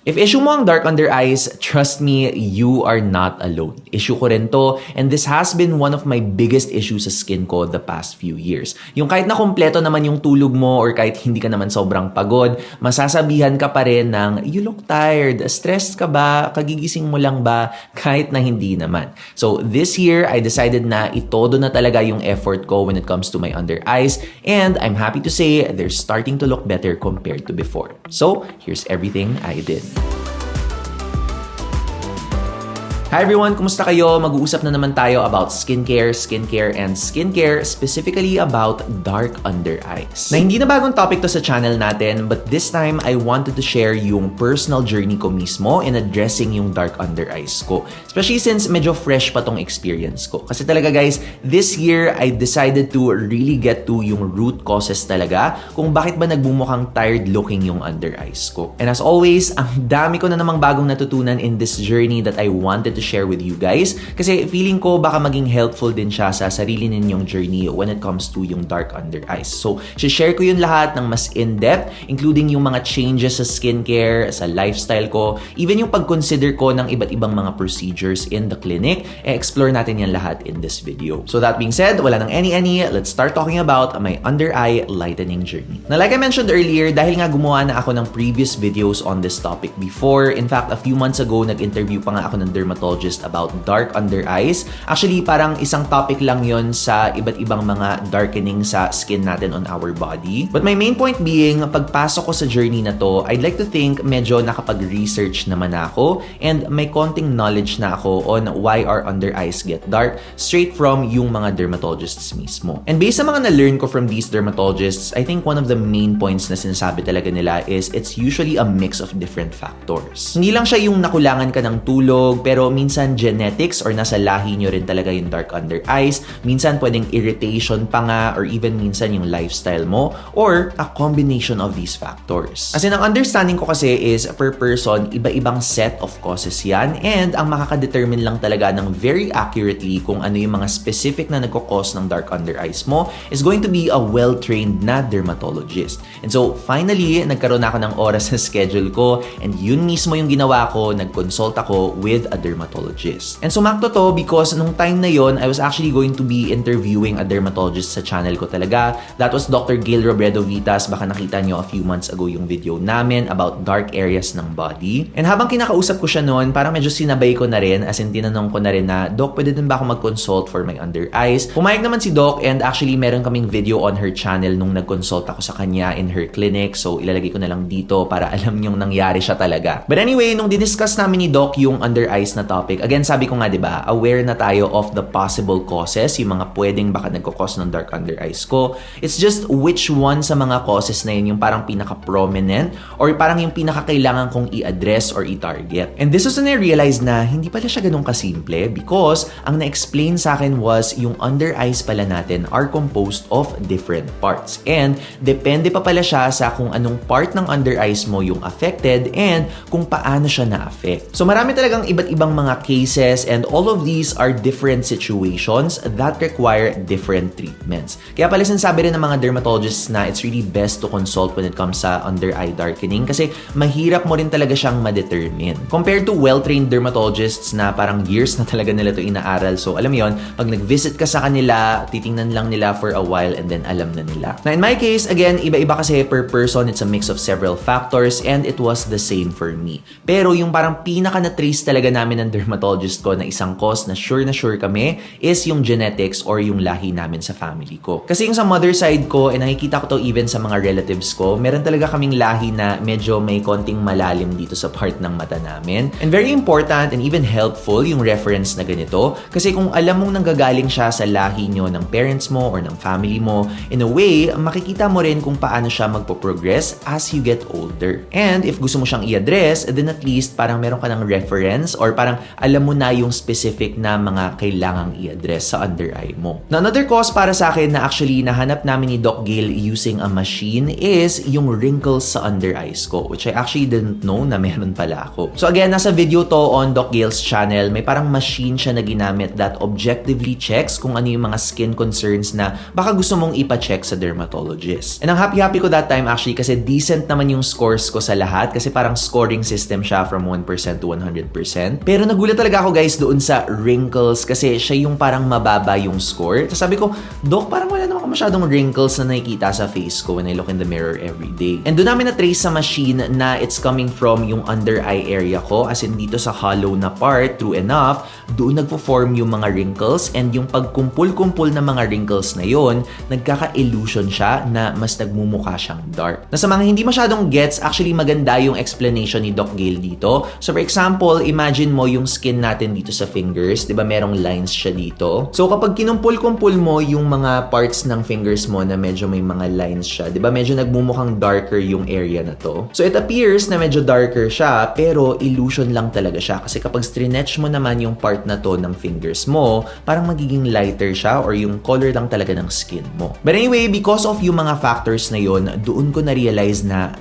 If issue mo ang dark under eyes, trust me, you are not alone. Issue ko rin to, and this has been one of my biggest issues sa skin ko the past few years. Yung kahit na kumpleto naman yung tulog mo or kahit hindi ka naman sobrang pagod, masasabihan ka pa rin ng, you look tired, stressed ka ba, kagigising mo lang ba, kahit na hindi naman. So this year, I decided na itodo na talaga yung effort ko when it comes to my under eyes, and I'm happy to say they're starting to look better compared to before. So here's everything I did. Hi everyone! Kumusta kayo? Mag-uusap na naman tayo about skincare, and skincare, specifically about dark under eyes. Na hindi na bagong topic to sa channel natin, but this time I wanted to share yung personal journey ko mismo in addressing yung dark under eyes ko. Especially since medyo fresh pa tong experience ko. Kasi talaga guys, this year I decided to really get to yung root causes talaga kung bakit ba nagbumukhang tired looking yung under eyes ko. And as always, ang dami ko na namang bagong natutunan in this journey that I wanted to share with you guys kasi feeling ko baka maging helpful din siya sa sarili ninyong journey when it comes to yung dark under eyes. So, share ko yun lahat ng mas in-depth, including yung mga changes sa skincare, sa lifestyle ko, even yung pag-consider ko ng iba't ibang mga procedures in the clinic, explore natin yan lahat in this video. So that being said, wala nang any, let's start talking about my under eye lightening journey. Na like I mentioned earlier, dahil nga gumawa na ako ng previous videos on this topic before, in fact, a few months ago, nag-interview pa nga ako ng dermatologist about dark under eyes. Actually, parang isang topic lang yon sa iba't ibang mga darkening sa skin natin on our body. But my main point being, pagpasok ko sa journey na to, I'd like to think medyo nakapag-research naman ako and may konting knowledge na ako on why our under eyes get dark straight from yung mga dermatologists mismo. And based sa mga na-learn ko from these dermatologists, I think one of the main points na sinasabi talaga nila is it's usually a mix of different factors. Hindi lang siya yung nakulangan ka ng tulog, pero minsan genetics or nasa lahi nyo rin talaga yung dark under eyes. Minsan pwedeng irritation pa nga or even minsan yung lifestyle mo or a combination of these factors. As in, ang understanding ko kasi is per person, iba-ibang set of causes yan and ang makakadetermine lang talaga ng very accurately kung ano yung mga specific na nagkakos ng dark under eyes mo is going to be a well-trained na dermatologist. And so finally, nagkaroon ako ng oras sa schedule ko and yun mismo yung ginawa ko, nag-consult ako with a dermatologist. And sumakto to because nung time na yon, I was actually going to be interviewing a dermatologist sa channel ko talaga. That was Dr. Gail Robredo Vitas. Baka nakita nyo a few months ago yung video namin about dark areas ng body. And habang kinakausap ko siya noon, parang medyo sinabay ko na rin, as in tinanong ko na rin na, Doc, pwede din ba ako mag-consult for my under eyes? Pumayag naman si Doc and actually meron kaming video on her channel nung nag-consult ako sa kanya in her clinic. So ilalagay ko na lang dito para alam nyong nangyari siya talaga. But anyway, nung diniscuss namin ni Doc yung under eyes na topic, again, sabi ko nga, diba, aware na tayo of the possible causes, yung mga pwedeng baka nagkakos ng dark under eyes ko. It's just which one sa mga causes na yun yung parang pinaka-prominent or parang yung pinaka-kailangan kong i-address or i-target. And this was when I realized na hindi pala siya ganun kasimple because ang na-explain sa akin was yung under eyes pala natin are composed of different parts. And depende pa pala siya sa kung anong part ng under eyes mo yung affected and kung paano siya na-affect. So marami talagang iba't ibang mga cases and all of these are different situations that require different treatments. Kaya pala sinasabi rin ng mga dermatologists na it's really best to consult when it comes sa under eye darkening kasi mahirap mo rin talaga siyang ma-determine. Compared to well-trained dermatologists na parang years na talaga nila to inaaral. So alam mo yun, pag nag-visit ka sa kanila, titingnan lang nila for a while and then alam na nila. Now in my case, again, iba-iba kasi per person, it's a mix of several factors and it was the same for me. Pero yung parang pinaka na-trace talaga namin ng dermatologist ko na isang cause na sure kami is yung genetics or yung lahi namin sa family ko. Kasi yung sa mother side ko, and nakikita ko to even sa mga relatives ko, meron talaga kaming lahi na medyo may konting malalim dito sa part ng mata namin. And very important and even helpful yung reference na ganito kasi kung alam mong nanggagaling siya sa lahi nyo ng parents mo or ng family mo, in a way, makikita mo rin kung paano siya magpo-progress as you get older. And if gusto mo siyang i-address, then at least parang meron ka ng reference or parang alam mo na yung specific na mga kailangang i-address sa under eye mo. Now, another cause para sa akin na actually nahanap namin ni Doc Gail using a machine is yung wrinkles sa under eyes ko, which I actually didn't know na meron pala ako. So again, nasa video to on Doc Gail's channel, may parang machine siya na ginamit that objectively checks kung ano yung mga skin concerns na baka gusto mong ipa-check sa dermatologist. And ang happy-happy ko that time actually kasi decent naman yung scores ko sa lahat kasi parang scoring system siya from 1% to 100%. Pero nagulat talaga ako guys doon sa wrinkles kasi siya yung parang mababa yung score. So sabi ko, Doc, parang wala naman masyadong wrinkles na nakikita sa face ko when I look in the mirror every day. And doon namin na-trace sa machine na it's coming from yung under eye area ko, as in dito sa hollow na part, true enough, doon nagpo-form yung mga wrinkles, and yung pagkumpul-kumpul na mga wrinkles na yon, nagkaka-illusion siya na mas nagmumukha siyang dark. Na sa mga hindi masyadong gets, actually maganda yung explanation ni Doc Gail dito. So for example, imagine mo yung skin natin dito sa fingers, di ba merong lines siya dito? So kapag kinumpul-kumpul mo yung mga parts ng fingers mo na medyo may mga lines siya, di ba medyo nagmumukhang darker yung area na to? So it appears na medyo darker siya, pero illusion lang talaga siya. Kasi kapag stretch mo naman yung part na to ng fingers mo, parang magiging lighter siya or yung color lang talaga ng skin mo. But anyway, because of yung mga factors na yun, doon ko na-realize na,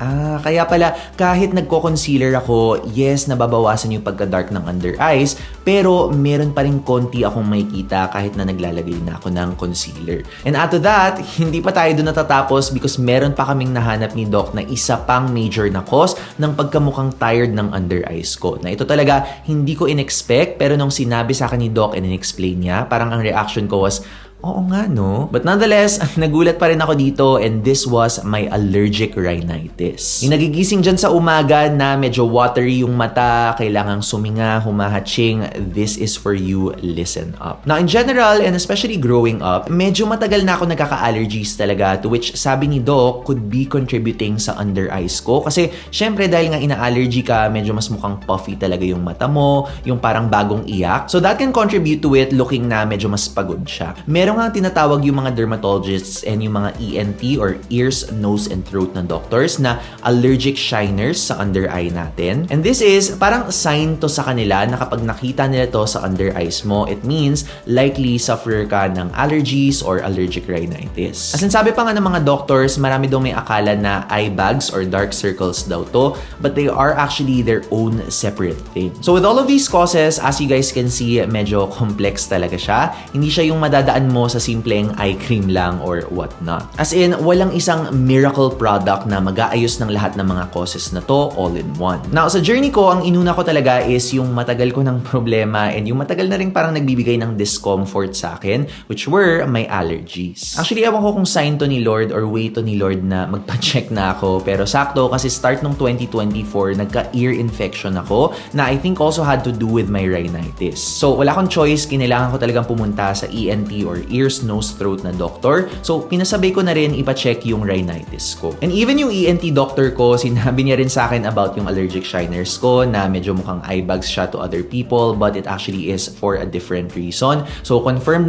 kaya pala kahit nagko-concealer ako, yes, nababawasan yung pagka-dark ng under eyes, pero meron pa rin konti akong makikita kahit na naglalagay na ako ng concealer. And add to that, hindi pa tayo doon natatapos because meron pa kaming nahanap ni Doc na isa pang major na cause ng pagkamukhang tired ng under eyes ko. Na ito talaga hindi ko in-expect, pero nung sinabi sa akin ni Doc and in-explain niya, parang ang reaction ko was, oo nga no. But nonetheless, nagulat pa rin ako dito and this was my allergic rhinitis. Yung nagigising dyan sa umaga na medyo watery yung mata, kailangang suminga, humahatching, this is for you, listen up. Now in general, and especially growing up, medyo matagal na ako nagkaka-allergies talaga, to which sabi ni Doc could be contributing sa under eyes ko. Kasi syempre dahil nga ina-allergy ka, medyo mas mukhang puffy talaga yung mata mo, yung parang bagong iyak. So that can contribute to it looking na medyo mas pagod siya. Meron nga tinatawag yung mga dermatologists and yung mga ENT or ears, nose, and throat na doctors na allergic shiners sa under eye natin. And this is parang sign to sa kanila na kapag nakita nila to sa under eyes mo, it means likely suffer ka ng allergies or allergic rhinitis. As in, sabi pa nga ng mga doctors, marami daw may akala na eye bags or dark circles daw to, but they are actually their own separate thing. So with all of these causes, as you guys can see, medyo complex talaga siya. Hindi siya yung madadaan mo sa simpleng eye cream lang or whatnot. As in, walang isang miracle product na mag-aayos ng lahat ng mga causes na to all in one. Now, sa journey ko, ang inuna ko talaga is yung matagal ko ng problema and yung matagal na rin parang nagbibigay ng discomfort sa akin, which were my allergies. Actually, ewan ko kung sign to ni Lord or way to ni Lord na magpa-check na ako, pero sakto kasi start nung 2024, nagka-ear infection ako na I think also had to do with my rhinitis. So, wala akong choice, kinailangan ko talagang pumunta sa ENT or ears, nose, throat na doctor. So, pinasabay ko na rin ipa-check yung rhinitis ko. And even yung ENT doctor ko, sinabi niya rin sa akin about yung allergic shiners ko na medyo mukhang eye bags siya to other people, but it actually is for a different reason. So, confirmed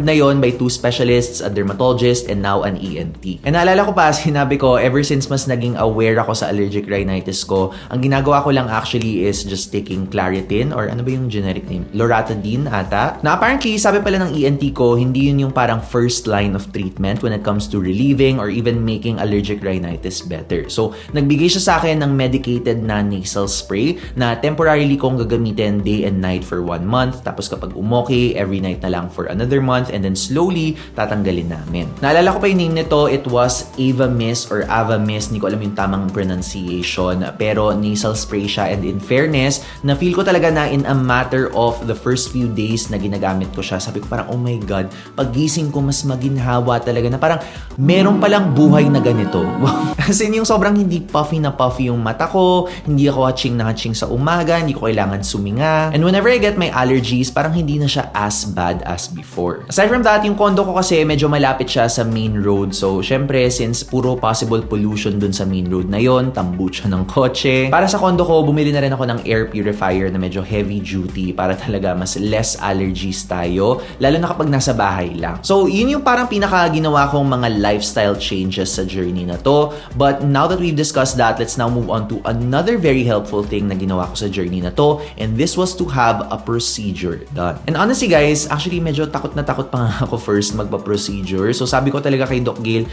na yon by 2 specialists, a dermatologist, and now an ENT. And naalala ko pa, sinabi ko, ever since mas naging aware ako sa allergic rhinitis ko, ang ginagawa ko lang actually is just taking Claritin, or ano ba yung generic name? Loratadine ata. Na apparently, sabi pala ng ENT ko, hindi yun yung parang first line of treatment when it comes to relieving or even making allergic rhinitis better. So, nagbigay siya sa akin ng medicated na nasal spray na temporarily kong gagamitin day and night for 1 month. Tapos kapag umokay, every night na lang for another month, and then slowly tatanggalin namin. Naalala ko pa yung name nito, it was Avamis or Avamis, hindi ko alam yung tamang pronunciation, pero nasal spray siya, and in fairness, na-feel ko talaga na in a matter of the first few days na ginagamit ko siya, sabi ko parang, oh my God, paggising ko mas maginhawa talaga na parang meron palang buhay na ganito. As in, yung sobrang hindi puffy na puffy yung mata ko, hindi ako hatching na hatching sa umaga, hindi ko kailangan suminga. And whenever I get my allergies, parang hindi na siya as bad as before. Aside from that, yung condo ko kasi medyo malapit siya sa main road. So, syempre, since puro possible pollution dun sa main road na yon, tambut siya ng kotse. Para sa condo ko, bumili na rin ako ng air purifier na medyo heavy duty para talaga mas less allergies tayo. Lalo na kapag nasa bahay eye lang. So, yun yung parang pinaka ginawa kong mga lifestyle changes sa journey na to. But now that we've discussed that, let's now move on to another very helpful thing na ginawa ko sa journey na to, and this was to have a procedure done. And honestly guys, actually medyo takot na takot pa nga ako first magpa-procedure. So sabi ko talaga kay Doc Gail,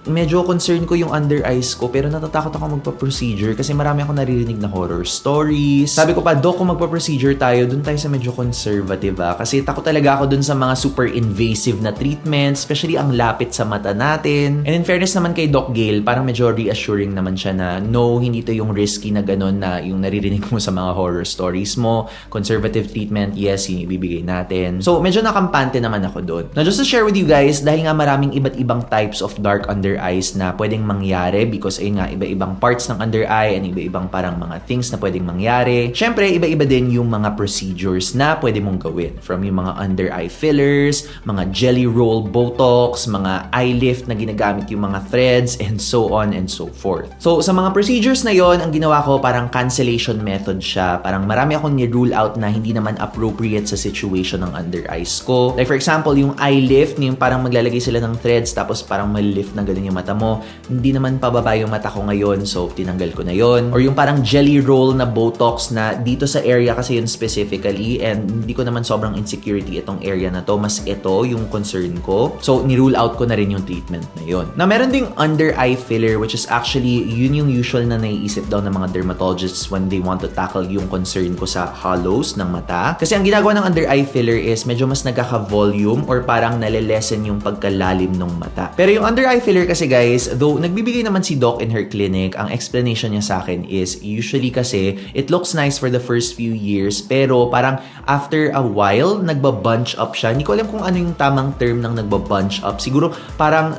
medyo concern ko yung under eyes ko pero natatakot ako magpa-procedure kasi marami ako naririnig na horror stories. Sabi ko pa, Doc, kung magpa-procedure tayo, dun tayo sa medyo conservative kasi takot talaga ako dun sa mga super invasive na treatments, especially ang lapit sa mata natin. And in fairness naman kay Doc Gail, parang medyo reassuring naman siya na no, hindi to yung risky na ganun na yung naririnig mo sa mga horror stories mo. Conservative treatment, yes, yung ibibigay natin. So, medyo nakampante naman ako doon. Now, just to share with you guys, dahil nga maraming iba't ibang types of dark under eyes na pwedeng mangyari because ayun nga, iba-ibang parts ng under eye and iba-ibang parang mga things na pwedeng mangyari. Syempre, iba-iba din yung mga procedures na pwede mong gawin. From yung mga under eye fillers, mga jelly roll botox, mga eye lift na ginagamit yung mga threads, and so on and so forth. So, sa mga procedures na yon, ang ginawa ko parang cancellation method siya. Parang marami akong ni-rule out na hindi naman appropriate sa situation ng under eyes ko. Like for example, yung eye lift, yung parang maglalagay sila ng threads tapos parang mal-lift na ganun yung mata mo. Hindi naman pababa yung mata ko ngayon, so tinanggal ko na yon. Or yung parang jelly roll na botox na dito sa area kasi yun specifically, and hindi ko naman sobrang insecurity itong area na to, mas ito yung concern ko. So, ni-rule out ko na rin yung treatment na yun. Na meron ding under eye filler, which is actually yun yung usual na naiisip daw ng mga dermatologists when they want to tackle yung concern ko sa hollows ng mata. Kasi ang ginagawa ng under eye filler is medyo mas nagkaka-volume or parang nalilesen yung pagkalalim ng mata. Pero yung under eye filler kasi guys, though nagbibigay naman si Doc in her clinic, ang explanation niya sa akin is usually kasi it looks nice for the first few years pero parang after a while, nagba-bunch up siya. Hindi ko alam kung ano yung tamang term ng nagba-bunch up. Siguro parang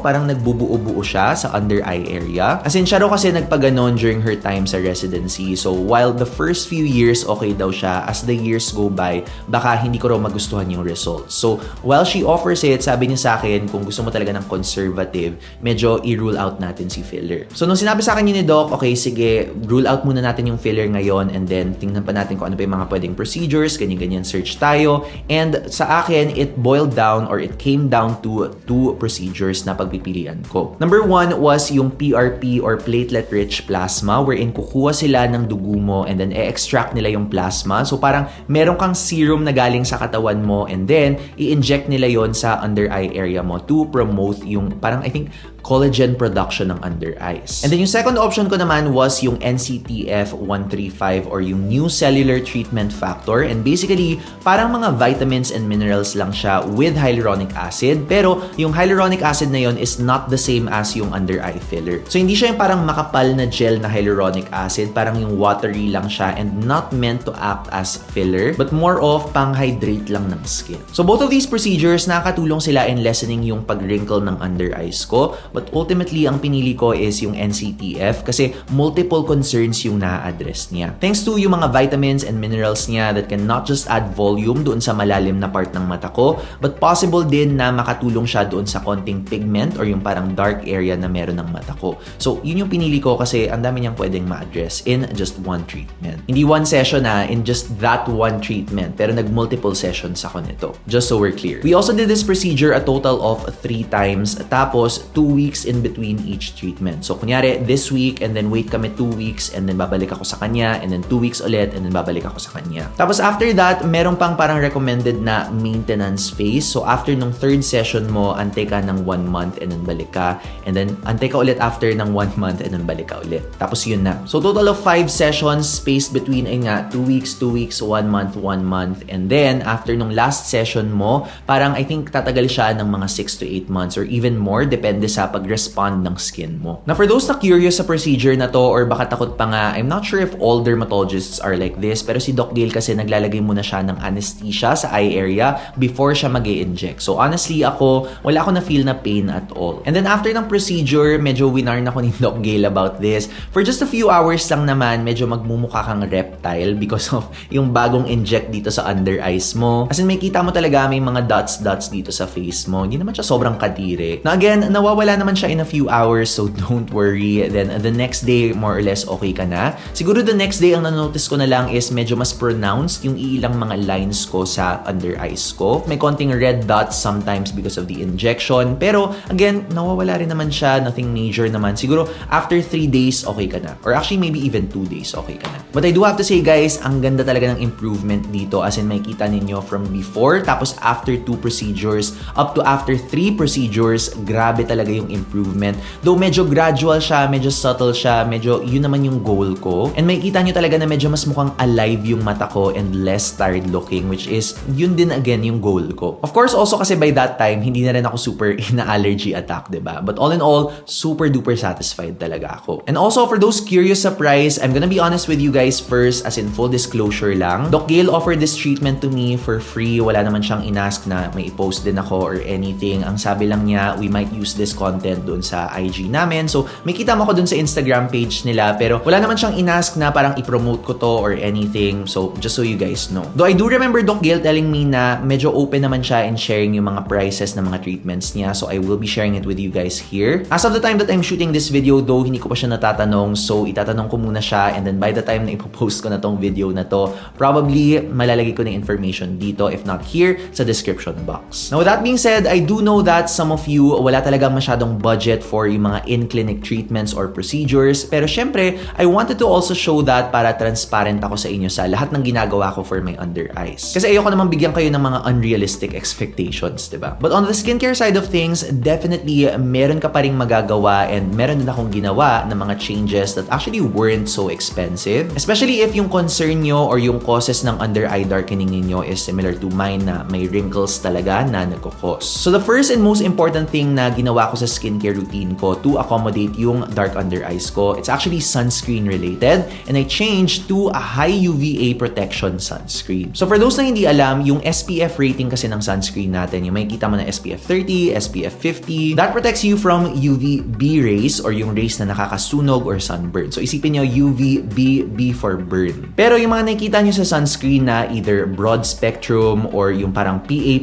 parang nagbubuo-buo siya sa under eye area. As in, siya raw kasi nagpaganon during her time sa residency. So, while the first few years, okay daw siya, as the years go by, baka hindi ko raw magustuhan yung results. So, while she offers it, sabi niya sa akin, kung gusto mo talaga ng conservative, medyo i-rule out natin si filler. So, nung sinabi sa akin yun ni Doc, okay, sige, rule out muna natin yung filler ngayon and then tingnan pa natin kung ano pa yung mga pwedeng procedures, ganyan-ganyan, search tayo. And sa akin, it boiled down or it came down to two procedures na pagpipilian ko. Number one was yung PRP or platelet-rich plasma wherein kukuha sila ng dugo mo and then i-extract nila yung plasma. So parang meron kang serum na galing sa katawan mo and then i-inject nila yon sa under eye area mo to promote yung parang I think collagen production ng under eyes. And then yung second option ko naman was yung NCTF 135 or yung New Cellular Treatment Factor, and basically parang mga vitamins and minerals lang siya with hyaluronic acid, pero yung hyaluronic acid na yon is not the same as yung under eye filler. So hindi siya yung parang makapal na gel na hyaluronic acid, parang yung watery lang siya and not meant to act as filler but more of pang-hydrate lang ng skin. So both of these procedures nakakatulong sila in lessening yung pag-wrinkle ng under eyes ko. But ultimately, ang pinili ko is yung NCTF kasi multiple concerns yung na-address niya. Thanks to yung mga vitamins and minerals niya that can not just add volume doon sa malalim na part ng mata ko, but possible din na makatulong siya doon sa konting pigment or yung parang dark area na meron ng mata ko. So, yun yung pinili ko kasi ang dami niyang pwedeng ma-address in just one treatment. Hindi one session in just that one treatment, pero nag-multiple sessions ako nito. Just so we're clear. We also did this procedure a total of 3 times, tapos 2 weeks in between each treatment. So, kunyari, this week, and then wait kami 2 weeks, and then babalik ako sa kanya, and then 2 weeks ulit, and then babalik ako sa kanya. Tapos, after that, meron pang parang recommended na maintenance phase. So, after nung 3rd session mo, antay ka ng 1 month, and then balik ka. And then, antay ka ulit after ng 1 month, and then balik ka ulit. Tapos, yun na. So, total of 5 sessions spaced between, 2 weeks, 1 month, 1 month. And then, after nung last session mo, parang I think tatagal siya ng mga 6 to 8 months or even more, depende sa pag-respond ng skin mo. Now, for those na curious sa procedure na to or baka takot pa nga, I'm not sure if all dermatologists are like this, pero si Doc Gail kasi naglalagay muna siya ng anesthesia sa eye area before siya mag-i-inject. So, honestly, wala ako na-feel na pain at all. And then, after ng procedure, medyo winarn ako ni Doc Gail about this. For just a few hours lang naman, medyo magmumukha kang reptile because of yung bagong inject dito sa under eyes mo. As in, may kita mo talaga may mga dots dito sa face mo. Hindi naman siya sobrang kadiri. Na again, nawawala naman siya in a few hours, so don't worry. Then the next day, more or less, okay ka na. Siguro the next day, ang nanotice ko na lang is medyo mas pronounced yung ilang mga lines ko sa under eyes ko. May konting red dots sometimes because of the injection. Pero again, nawawala rin naman siya. Nothing major naman. Siguro after 3 days, okay ka na. Or actually, maybe even 2 days, okay ka na. But I do have to say guys, ang ganda talaga ng improvement dito. As in, makikita ninyo from before, tapos after 2 procedures, up to after 3 procedures, grabe talaga yung improvement. Though medyo gradual siya, medyo subtle siya, medyo yun naman yung goal ko. And makikita nyo talaga na medyo mas mukhang alive yung mata ko and less tired looking, which is yun din again yung goal ko. Of course, also kasi by that time, hindi na rin ako super ina-allergy attack, diba? But all in all, super duper satisfied talaga ako. And also, for those curious sa price, I'm gonna be honest with you guys first, as in full disclosure lang. Doc Gail offered this treatment to me for free. Wala naman siyang inask na may i-post din ako or anything. Ang sabi lang niya, we might use this content dun sa IG namin. So, may kita mo ko dun sa Instagram page nila, pero wala naman siyang inask na parang i-promote ko to or anything. So, just so you guys know. Though I do remember Doc Gail telling me na medyo open naman siya in sharing yung mga prices ng mga treatments niya. So, I will be sharing it with you guys here. As of the time that I'm shooting this video, though, hindi ko pa siya natatanong. So, itatanong ko muna siya, and then by the time na ipopost ko na tong video na to, probably malalagay ko na information dito, if not here, sa description box. Now, with that being said, I do know that some of you, wala talagang masyadong budget for yung mga in-clinic treatments or procedures. Pero syempre, I wanted to also show that para transparent ako sa inyo sa lahat ng ginagawa ko for my under eyes. Kasi ayoko naman bigyan kayo ng mga unrealistic expectations, diba? But on the skincare side of things, definitely meron ka pa ring magagawa, and meron din akong ginawa ng mga changes that actually weren't so expensive. Especially if yung concern nyo or yung causes ng under eye darkening ninyo is similar to mine na may wrinkles talaga na nagkukos. So the first and most important thing na ginawa ko sa skincare routine ko to accommodate yung dark under eyes ko, it's actually sunscreen related, and I changed to a high UVA protection sunscreen. So for those na hindi alam, yung SPF rating kasi ng sunscreen natin, yung makikita mo na SPF 30, SPF 50, that protects you from UVB rays or yung rays na nakakasunog or sunburn. So isipin nyo, UVB, B for burn. Pero yung mga nakikita nyo sa sunscreen na either broad spectrum or yung parang PA+++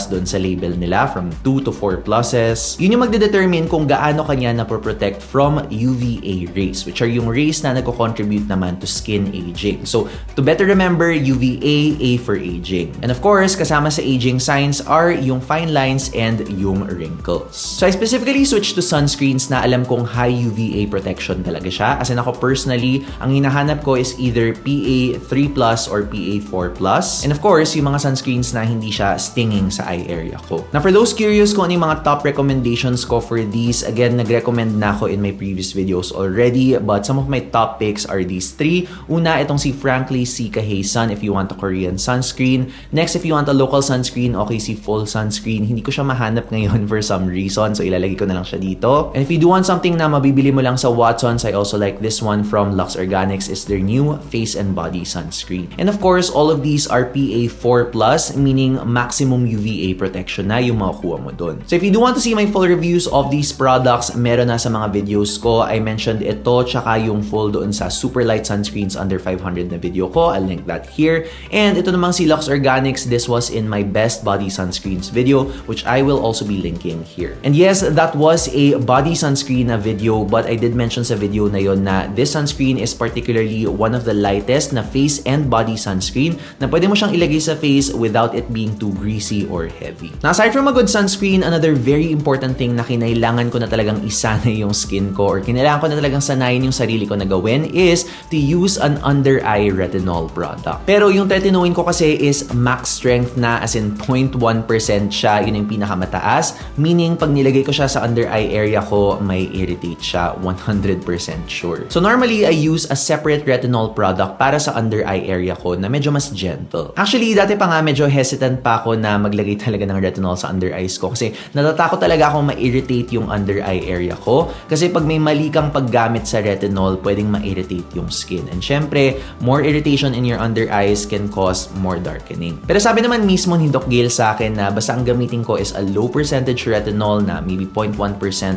doon sa label nila from 2 to 4 pluses, yun yung magdedetermine kung gaano kanya na-protect from UVA rays, which are yung rays na nagko-contribute naman to skin aging. So to better remember, UVA, A for aging. And of course, kasama sa aging signs are yung fine lines and yung wrinkles. So I specifically switched to sunscreens na alam kong high UVA protection talaga siya. As in ako personally, ang hinahanap ko is either PA3+ or PA4+. And of course, yung mga sunscreens na hindi siya stinging sa eye area ko. Now for those curious kung ano yung mga top recommendations ko for these, again, nag-recommend na ako in my previous videos already, but some of my top picks are these 3. Una, itong si Frankly Sika Sun if you want a Korean sunscreen. Next, if you want a local sunscreen, okay, si Full Sunscreen. Hindi ko siya mahanap ngayon for some reason, so ilalagay ko na lang siya dito. And if you do want something na mabibili mo lang sa Watsons, I also like this one from Lux Organics. Is their new face and body sunscreen. And of course, all of these are PA4+, meaning maximum UVA protection na yung makukuha mo dun. So if you do want to see my full reviews of these products, meron na sa mga videos ko. I mentioned ito, tsaka yung full doon sa super light sunscreens under 500 na video ko. I'll link that here. And ito namang si Lux Organics, this was in my best body sunscreens video, which I will also be linking here. And yes, that was a body sunscreen na video, but I did mention sa video na yon na this sunscreen is particularly one of the lightest na face and body sunscreen na pwede mo siyang ilagay sa face without it being too greasy or heavy. Now, aside from a good sunscreen, another very important thing na kinailangan ko na talagang isanay yung skin ko or kinailangan ko na talagang sanayin yung sarili ko na gawin is to use an under eye retinol product. Pero yung retinoin ko kasi is max strength na, as in 0.1% siya, yun yung pinakamataas, meaning pag nilagay ko siya sa under eye area ko, may irritate siya, 100% sure. So normally, I use a separate retinol product para sa under eye area ko na medyo mas gentle. Actually, dati pa nga medyo hesitant pa ako na maglagay talaga ng retinol sa under eyes ko kasi natatakot talaga akong ma-irritate yung under eye area ko kasi pag may mali kang paggamit sa retinol, pwedeng ma-irritate yung skin. And syempre, more irritation in your under eyes can cause more darkening. Pero sabi naman mismo ni Doc Gail sa akin na basta ang gamitin ko is a low percentage retinol na maybe 0.1%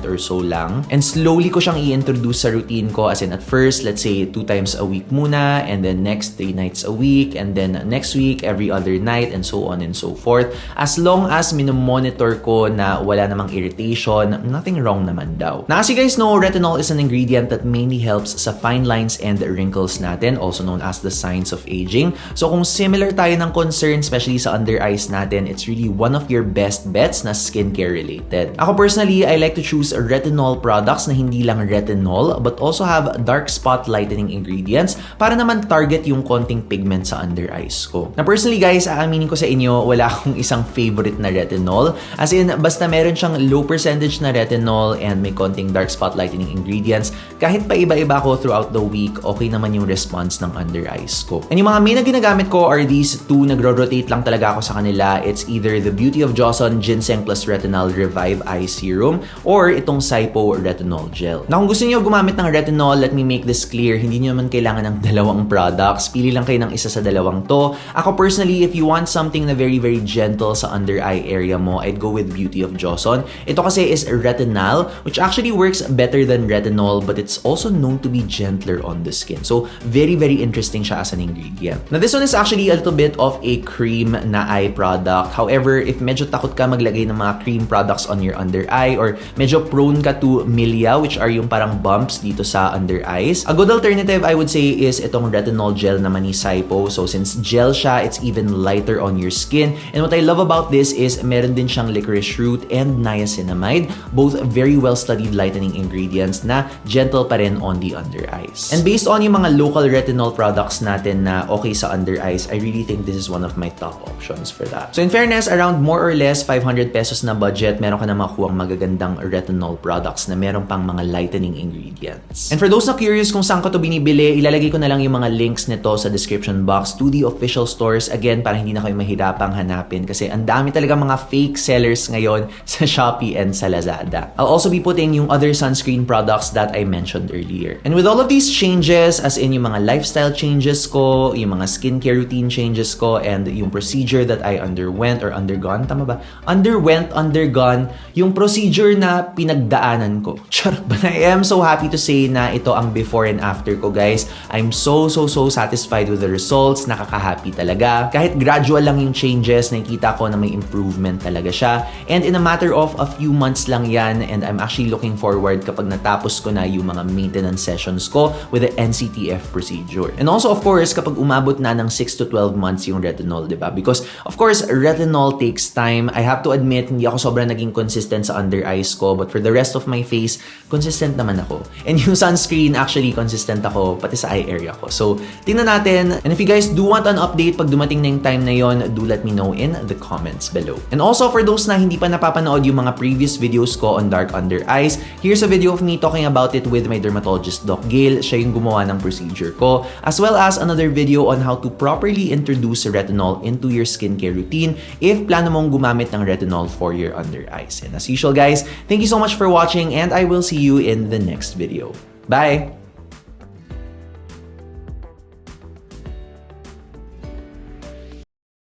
or so lang. And slowly ko siyang i-introduce sa routine ko, as in at first, let's say 2 times a week muna, and then next 3 nights a week, and then next week every other night, and so on and so forth. As long as minomonitor ko na wala namang irritation hydration, nothing wrong naman daw. Now, as you guys know, retinol is an ingredient that mainly helps sa fine lines and wrinkles natin, also known as the signs of aging. So kung similar tayo ng concern, especially sa under eyes natin, it's really one of your best bets na skincare related. Ako personally, I like to choose retinol products na hindi lang retinol but also have dark spot lightening ingredients para naman target yung konting pigment sa under eyes ko. Na personally guys, aaminin ko sa inyo, wala akong isang favorite na retinol. As in, basta meron siyang low percentage na retinol and may konting dark spot lightening ingredients, kahit pa iba-iba ko throughout the week, okay naman yung response ng under eyes ko. And yung mga main na ginagamit ko are these two, nagro-rotate lang talaga ako sa kanila. It's either the Beauty of Joseon Ginseng plus Retinol Revive Eye Serum or itong Saipo Retinol Gel. Na kung gusto niyo gumamit ng retinol, let me make this clear, hindi niyo naman kailangan ng dalawang products. Pili lang kayo ng isa sa dalawang to. Ako personally, if you want something na very gentle sa under eye area mo, I'd go with Beauty of Joseon. Ito kasi is retinol, which actually works better than retinol, but it's also known to be gentler on the skin. So, very interesting siya as an ingredient. Now, this one is actually a little bit of a cream na eye product. However, if medyo takot ka maglagay ng mga cream products on your under eye or medyo prone ka to milia, which are yung parang bumps dito sa under eyes, a good alternative I would say is itong retinol gel naman ni Saipo. So, since gel siya, it's even lighter on your skin. And what I love about this is meron din siyang licorice root and niacinamide, both very well-studied lightening ingredients na gentle pa rin on the under eyes. And based on yung mga local retinol products natin na okay sa under eyes, I really think this is one of my top options for that. So in fairness, around more or less 500 pesos na budget, meron ka na makuhang magagandang retinol products na meron pang mga lightening ingredients. And for those na curious kung saan ko to binibili, ilalagay ko na lang yung mga links nito sa description box to the official stores. Again, para hindi na kayo mahirapang hanapin kasi ang dami talaga mga fake sellers ngayon sa Shopee and sa Lazada. I'll also be putting yung other sunscreen products that I mentioned earlier. And with all of these changes, as in yung mga lifestyle changes ko, yung mga skincare routine changes ko, and yung procedure that I underwent or undergone, tama ba? Undergone, yung procedure na pinagdaanan ko. Charot ba? I am so happy to say na ito ang before and after ko, guys. I'm so satisfied with the results. Nakaka-happy talaga. Kahit gradual lang yung changes, nakikita ko na may improvement talaga siya. And in a matter of a few months lang yan, and I'm actually looking forward kapag natapos ko na yung mga maintenance sessions ko with the NCTF procedure. And also, of course, kapag umabot na ng 6 to 12 months yung retinol, diba? Because, of course, retinol takes time. I have to admit, hindi ako sobrang naging consistent sa under eyes ko, but for the rest of my face, consistent naman ako. And yung sunscreen, actually, consistent ako, pati sa eye area ko. So, tingnan natin. And if you guys do want an update pag dumating na yung time na yon, do let me know in the comments below. And also, for those na hindi pa napapanood yung mga previous videos ko on dark under eyes, here's a video of me talking about it with my dermatologist, Doc Gail. Siya yung gumawa ng procedure ko, as well as another video on how to properly introduce retinol into your skincare routine if plano mong gumamit ng retinol for your under eyes. And as usual, guys, thank you so much for watching and I will see you in the next video. Bye!